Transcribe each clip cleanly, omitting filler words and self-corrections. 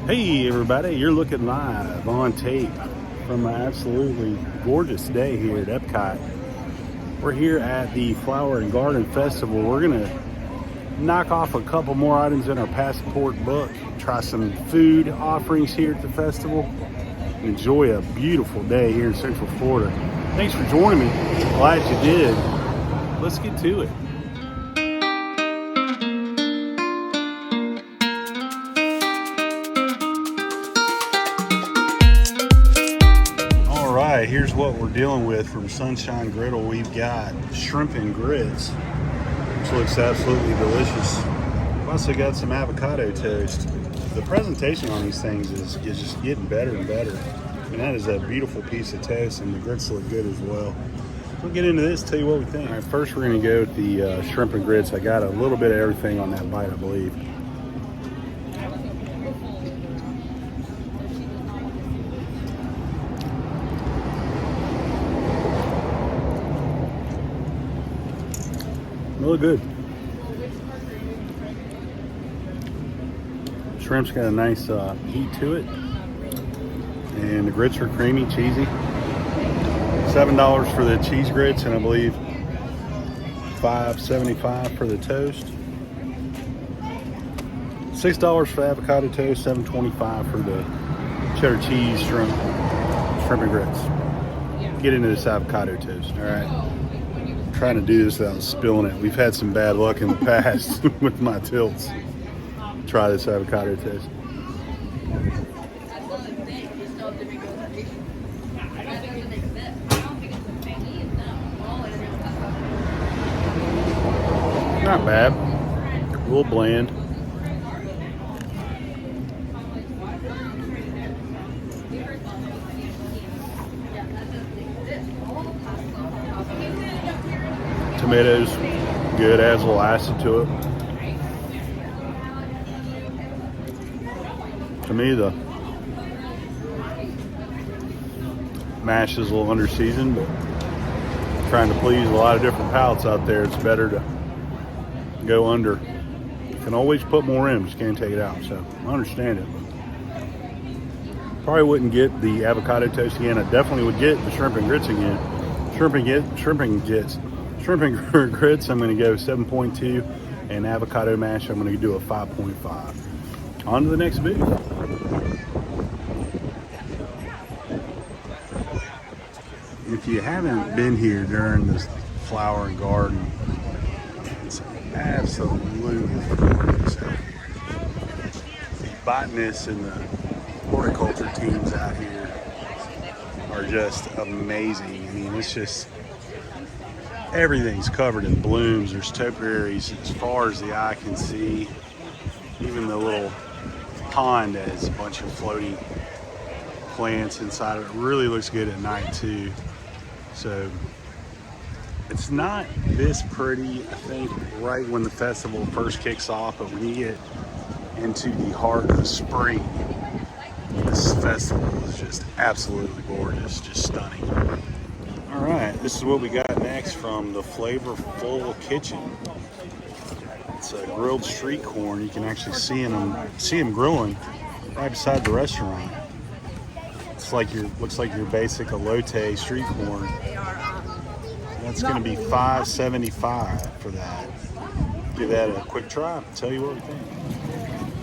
Hey everybody, you're looking live on tape from an absolutely gorgeous day here at EPCOT. We're here at the Flower and Garden Festival. We're gonna knock off a couple more items in our passport book, try some food offerings here at the festival, enjoy a beautiful day here in Central Florida. Thanks for joining me. Glad you did. Let's get to it. Here's what we're dealing with from Sunshine Griddle. We've got shrimp and grits, which looks absolutely delicious. We've also got some avocado toast. The presentation on these things is just getting better and better. And that is a beautiful piece of toast, and the grits look good as well. We'll get into this, tell you what we think. All right, first we're gonna go with the shrimp and grits. I got a little bit of everything on that bite, I believe. Really good. Shrimp's got a nice heat to it, and the grits are creamy, cheesy. $7 for the cheese grits, and I believe $5.75 for the toast. $6 for the avocado toast, $7.25 for the cheddar cheese shrimp and grits. Get into this avocado toast. All right. Trying to do this without spilling it. We've had some bad luck in the past with my tilts. Try this avocado toast. Not bad. A little bland. Tomatoes, good, adds a little acid to it. To me, the mash is a little under-seasoned, but trying to please a lot of different palates out there, it's better to go under. You can always put more in, just can't take it out, so I understand it. But probably wouldn't get the avocado toast again. I definitely would get the shrimp and grits again. Shrimp and grits, I'm going to go 7.2, and avocado mash, I'm going to do a 5.5. On to the next booth. If you haven't been here during this Flower and Garden, it's absolutely gorgeous out here. The botanists and the horticulture teams out here are just amazing. I mean, it's just everything's covered in blooms. There's topiaries as far as the eye can see. Even the little pond has a bunch of floating plants inside of it. It really looks good at night too. So it's not this pretty, I think, right when the festival first kicks off, but when you get into the heart of spring, this festival is just absolutely gorgeous, just stunning. All right, this is what we got next from the Flavorful Kitchen. It's a grilled street corn. You can actually see them grilling right beside the restaurant. It's like looks like your basic elote street corn. That's going to be $5.75 for that. Give that a quick try. Tell you what we think.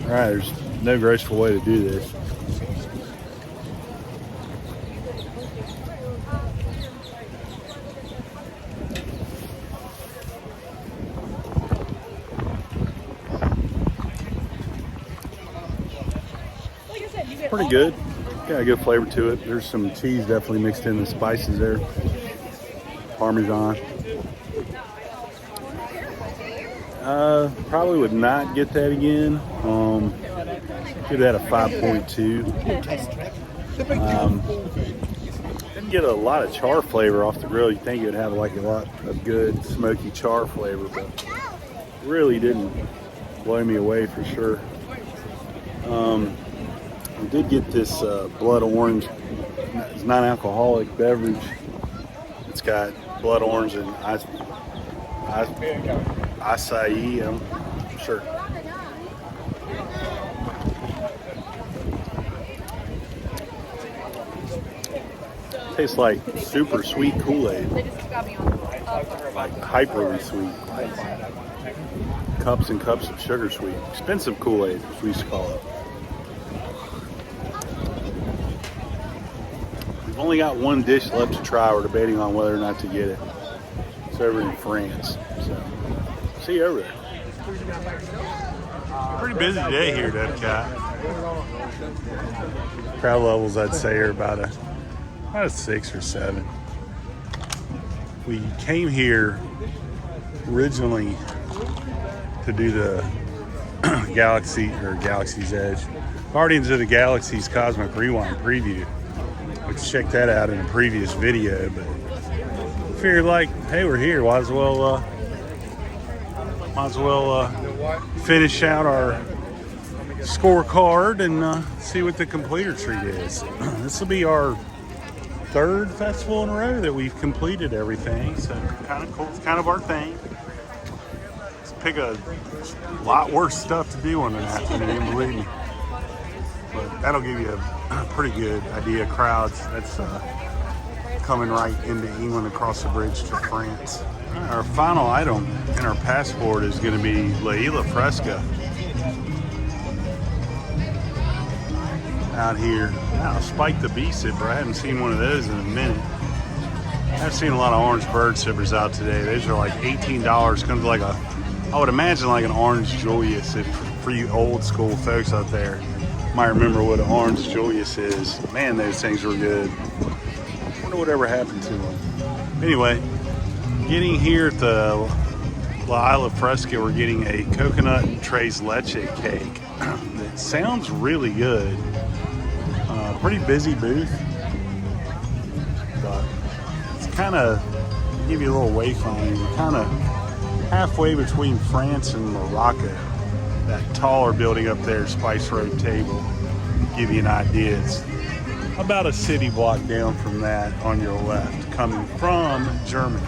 All right, there's no graceful way to do this. Pretty good. Got a good flavor to it. There's some cheese definitely mixed in, the spices there. Parmesan. Probably would not get that again. Give that a 5.2. Didn't get a lot of char flavor off the grill. You think it would have like a lot of good smoky char flavor, but really didn't blow me away for sure. I did get this blood orange. It's non-alcoholic beverage. It's got blood orange and acai. I'm sure. Tastes like super sweet Kool-Aid. Like hyperly sweet. Cups and cups of sugar sweet. Expensive Kool-Aid, as we used to call it. We've only got one dish left to try. We're debating on whether or not to get it. It's over in France. So, see you over there. Pretty busy day here at EPCOT. Crowd levels, I'd say, are about a 6 or 7. We came here originally to do the Galaxy's Edge, Guardians of the Galaxy's Cosmic Rewind preview. Let's check that out in a previous video, but figured like, hey, we're here, might as well finish out our scorecard and see what the completer treat is. This will be our 3rd festival in a row that we've completed everything, so kind of cool. It's kind of our thing. Let's pick a lot worse stuff to do on an afternoon, believe me. But that'll give you a pretty good idea of crowds. That's coming right into England across the bridge to France. Our final item in our passport is going to be Isla Fresco. Out here. Wow, Spike the Bee Sipper. I haven't seen one of those in a minute. I've seen a lot of orange bird sippers out today. Those are like $18. Comes like I would imagine like an orange Julius. If for you old school folks out there might remember what an orange Julius is. Man, those things were good. I wonder whatever happened to them. Anyway, getting here at the Isla Fresco, we're getting a coconut tres leche cake. It sounds really good. Pretty busy booth, but it's kind of, give you a little wayfinding, kind of halfway between France and Morocco. That taller building up there, Spice Road Table, give you an idea. It's about a city block down from that on your left, coming from Germany.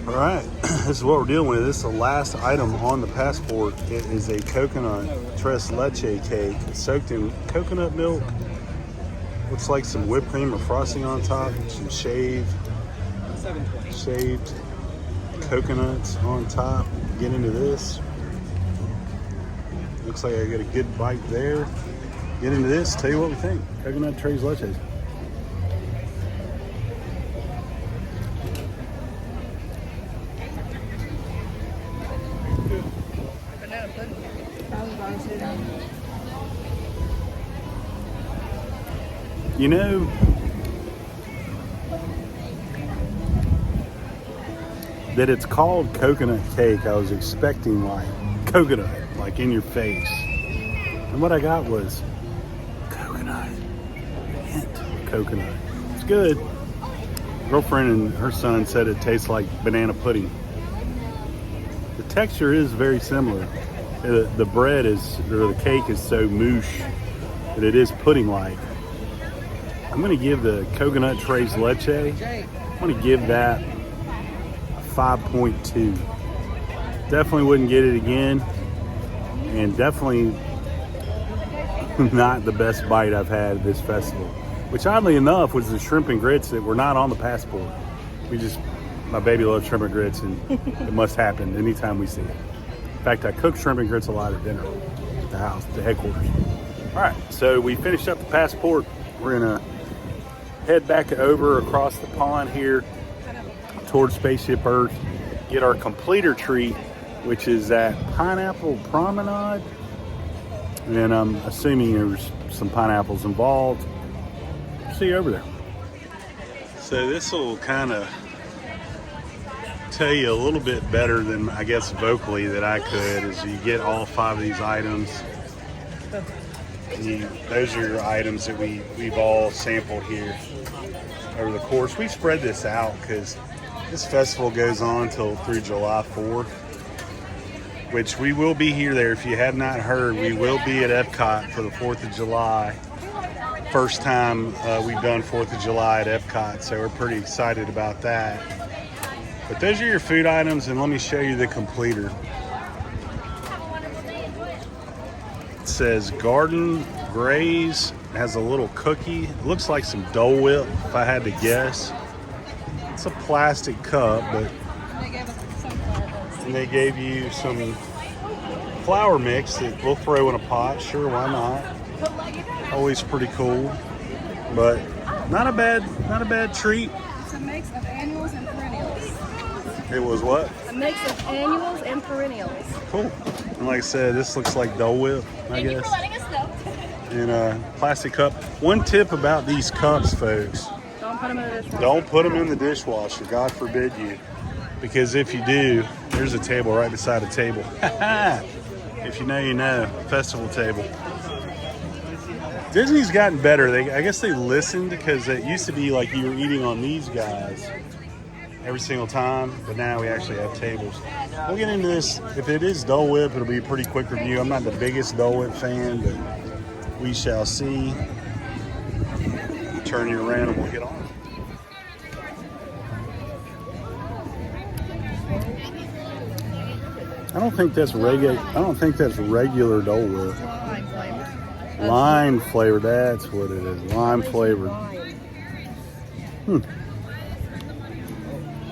All right, this is what we're dealing with. This is the last item on the passport. It is a coconut tres leche cake soaked in coconut milk. Looks like some whipped cream or frosting on top, some shaved coconuts on top. Get into this. Looks like I got a good bite there. Get into this, tell you what we think. Coconut tres leches. You know, that it's called coconut cake, I was expecting like coconut, like in your face. And what I got was coconut, hint of coconut. It's good. Girlfriend and her son said it tastes like banana pudding. The texture is very similar. The bread is, or the cake is so moosh that it is pudding-like. I'm going to give the coconut tres leche, I'm going to give that a 5.2. Definitely wouldn't get it again, and definitely not the best bite I've had at this festival, which oddly enough was the shrimp and grits that were not on the passport. My baby loves shrimp and grits, and it must happen anytime we see it. In fact, I cook shrimp and grits a lot at dinner at the house, the headquarters. All right, so we finished up the passport. We're gonna head back over across the pond here towards Spaceship Earth, get our completer treat, which is that pineapple promenade. And I'm assuming there's some pineapples involved. See you over there. So this will kind of tell you a little bit better than I guess vocally that I could, is you get all 5 of these items. Those are your items that we've all sampled here over the course. We spread this out because this festival goes on through July 4th, which we will be here there. If you have not heard, we will be at EPCOT for the 4th of July. First time we've done 4th of July at EPCOT, so we're pretty excited about that. But those are your food items, and let me show you the completer. It's says Garden Graze. It has a little cookie. It looks like some Dole Whip, if I had to guess. It's a plastic cup, but and they gave you some flour mix that we'll throw in a pot. Sure, why not? Always pretty cool, but not a bad treat. It's a mix of annuals and perennials. It was what? A mix of annuals and perennials. Cool. And like I said, this looks like Dole Whip, I guess. Thank you for letting us know. In a plastic cup. One tip about these cups, folks. Don't put them in the dishwasher. Don't put them in the dishwasher. God forbid you. Because if you do, there's a table right beside a table. If you know, you know. Festival table. Disney's gotten better. I guess they listened, because it used to be like you were eating on these guys every single time, but now we actually have tables. We'll get into this. If it is Dole Whip, it'll be a pretty quick review. I'm not the biggest Dole Whip fan, but we shall see. Turn you around and we'll get on. I don't think that's regular Dole Whip. Lime flavor. Lime flavored, that's what it is. Lime flavored.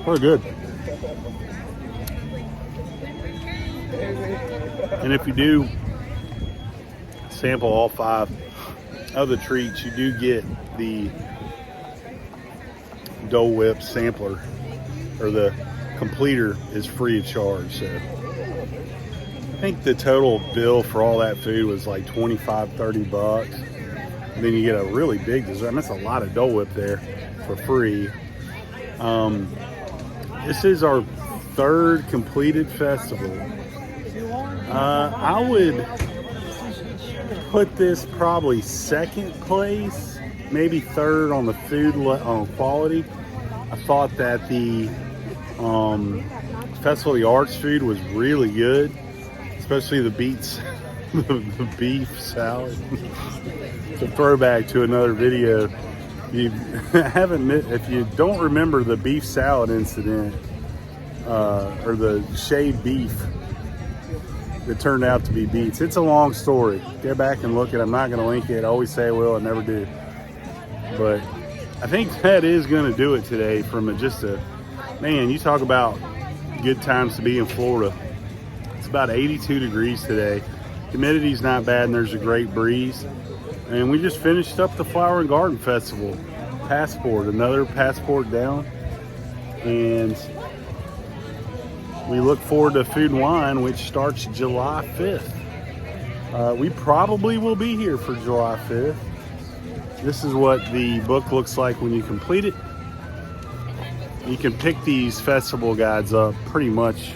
Pretty good. And if you do sample all 5 of the treats, you do get the Dole Whip sampler, or the completer is free of charge. So I think the total bill for all that food was like $25-30. And then you get a really big dessert. And that's a lot of Dole Whip there for free. This is our 3rd completed festival. I would put this probably 2nd place, maybe 3rd on the food on quality. I thought that the Festival of the Arts food was really good, especially the the beef salad. It's a throwback to another video. If you don't remember the beef salad incident, or the shaved beef that turned out to be beets, it's a long story. Go back and look at it. I'm not going to link it. I always say I will, I never do. But I think that is going to do it today. Man, you talk about good times to be in Florida. It's about 82 degrees today. Humidity's not bad, and there's a great breeze. And we just finished up the Flower and Garden Festival. Another passport down. And we look forward to Food and Wine, which starts July 5th. We probably will be here for July 5th. This is what the book looks like when you complete it. You can pick these festival guides up pretty much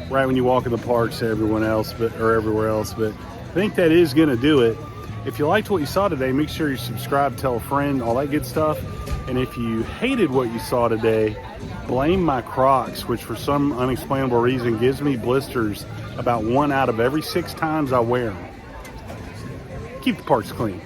right when you walk in the parks everywhere else, but I think that is going to do it. If you liked what you saw today, make sure you subscribe, tell a friend, all that good stuff. And if you hated what you saw today, blame my Crocs, which for some unexplainable reason gives me blisters about 1 out of every 6 times I wear them. Keep the parks clean.